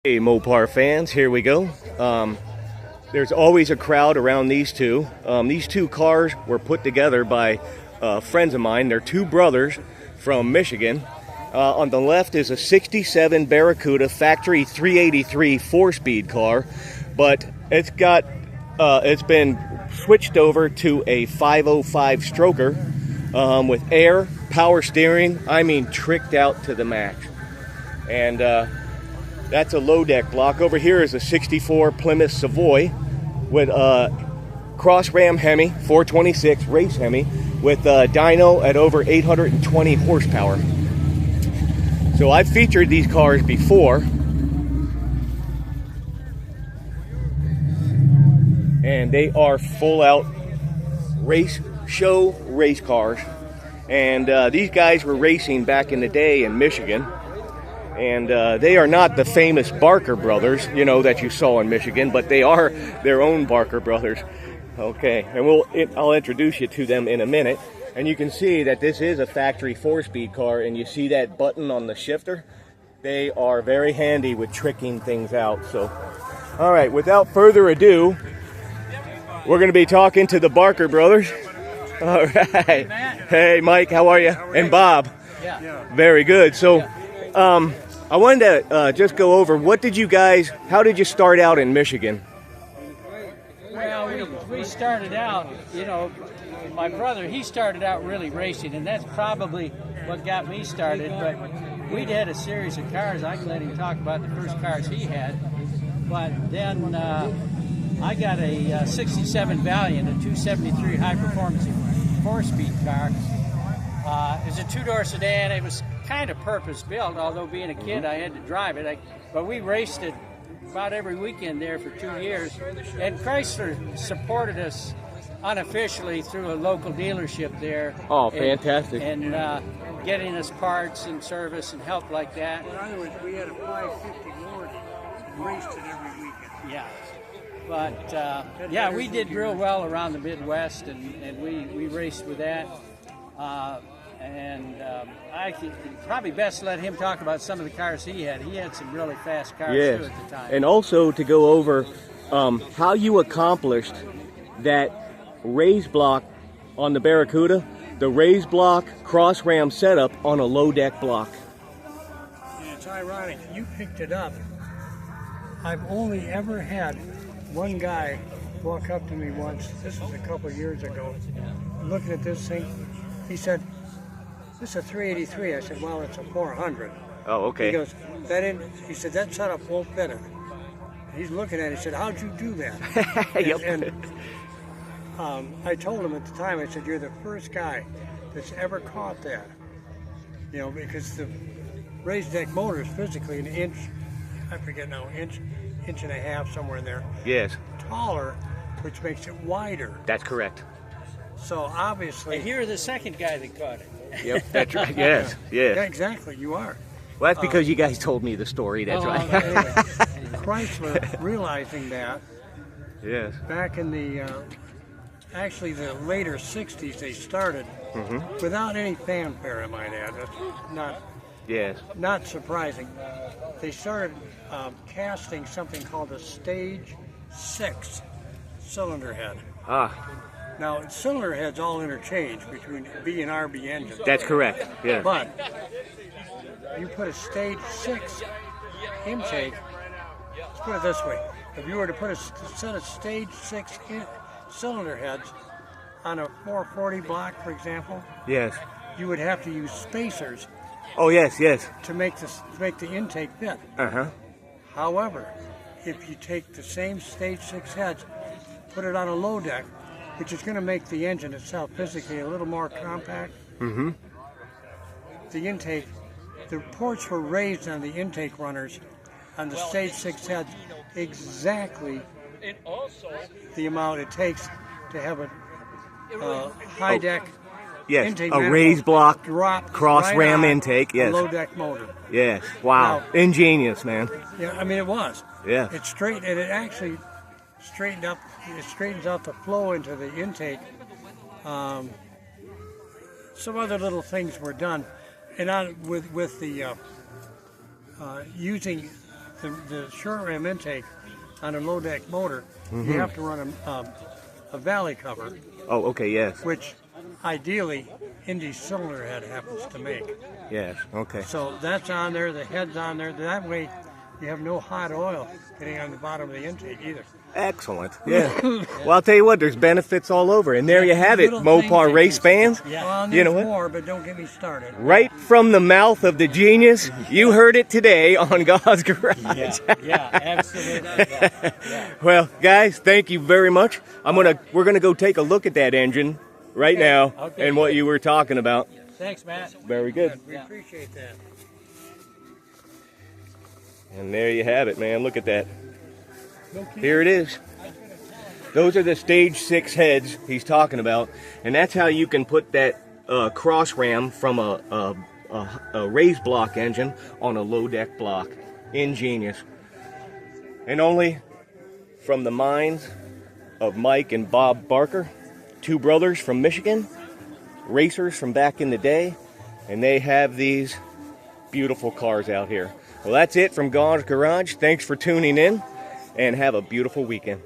Hey Mopar fans, here we go. There's always a crowd around these two. These two cars were put together by friends of mine. They're two brothers from Michigan. On the left is a 67 Barracuda factory 383 4-speed car, but it's been switched over to a 505 stroker with air, power steering. I mean, tricked out to the max. And that's a low deck block. Over here is a 64 Plymouth Savoy with a cross ram Hemi, 426 race Hemi, with a dyno at over 820 horsepower. So I've featured these cars before, and they are full out race cars. And these guys were racing back in the day in Michigan. And they are not the famous Barker brothers, you know, that you saw in Michigan, but they are their own Barker brothers. Okay, and I'll introduce you to them in a minute. And you can see that this is a factory 4-speed car, and you see that button on the shifter? They are very handy with tricking things out. So, all right, without further ado, we're going to be talking to the Barker brothers. All right. Hey, Mike, how are you? And Bob. Yeah. Very good. So, I wanted to just go over, how did you start out in Michigan? Well, we started out, you know, my brother, he started out really racing, and that's probably what got me started. But we'd had a series of cars. I can let him talk about the first cars he had. But then I got a 67 Valiant, a 273 high-performance 4-speed car. It was a two-door sedan. It was kind of purpose-built, although being a kid I had to drive it. But we raced it about every weekend there for 2 years. And Chrysler supported us unofficially through a local dealership there. Oh, fantastic. And getting us parts and service and help like that. In other words, we had a 550 Lord and raced it every weekend. Yeah. But, yeah, we did real well around the Midwest, and we raced with that. I think probably best let him talk about some of the cars he had. He had some really fast cars too at the time. And also to go over how you accomplished that raised block on the Barracuda, the raised block cross ram setup on a low deck block. And it's ironic, you picked it up. I've only ever had one guy walk up to me once, this was a couple of years ago, looking at this thing. He said, "This is a 383. I said, "Well, it's a 400. Oh, okay. He goes, he said, "That setup won't fit it." He's looking at it. He said, "How'd you do that?" Yep. And I told him at the time, I said, "You're the first guy that's ever caught that." You know, because the raised deck motor is physically an inch, I forget now, inch and a half, somewhere in there. Yes. Taller, which makes it wider. That's correct. So obviously... And you're the second guy that caught it. Yep, that's right. Yes. Yeah, exactly, you are. Well, that's because you guys told me the story, that's right. Anyway, Chrysler, realizing that, Yes. back in the, actually the later 60s, they started without any fanfare, I might add. That's not surprising. They started casting something called a Stage 6 cylinder head. Now, cylinder heads all interchange between B and RB engines. That's correct, yeah. But you put a Stage 6 intake, let's put it this way. If you were to put a set of Stage 6 cylinder heads on a 440 block, for example, Yes. you would have to use spacers Oh, yes. to make the intake fit. Uh-huh. However, if you take the same Stage 6 heads, put it on a low deck, which is going to make the engine itself physically a little more compact. The intake, the ports were raised on the intake runners on the Stage 6 heads exactly the amount it takes to have a high deck Yes, intake a raised block drop cross right ram on intake, a yes. low deck motor. Yes, wow. Now- Ingenious, man. Yeah, I mean it was. Yeah. It actually straightened up. It straightens out the flow into the intake. Some other little things were done, and with the using the short ram intake on a low deck motor, you have to run a valley cover, Oh, okay, yes. which ideally Indy's cylinder head happens to make. Yes, okay. So that's on there, the head's on there. That way you have no hot oil getting on the bottom of the intake either. Excellent. Yeah. Well, I'll tell you what, there's benefits all over. And there you have it, Little Mopar things race fans. Well, and You know there's what? more, but don't get me started. Right from the mouth of the genius, you heard it today on God's Garage. Yeah, absolutely. Yeah. Well, guys, thank you very much. We're gonna go take a look at that engine right now Okay, and what good. you were talking about. Thanks, Matt. Very good. We appreciate that. And there you have it, man. Look at that. Here it is. Those are the stage 6 heads he's talking about, and that's how you can put that cross ram from a raised block engine on a low deck block. Ingenious. And only from the minds of Mike and Bob Barker, two brothers from Michigan, racers from back in the day, and they have these beautiful cars out here. Well, that's it from God's Garage. Thanks for tuning in, and have a beautiful weekend.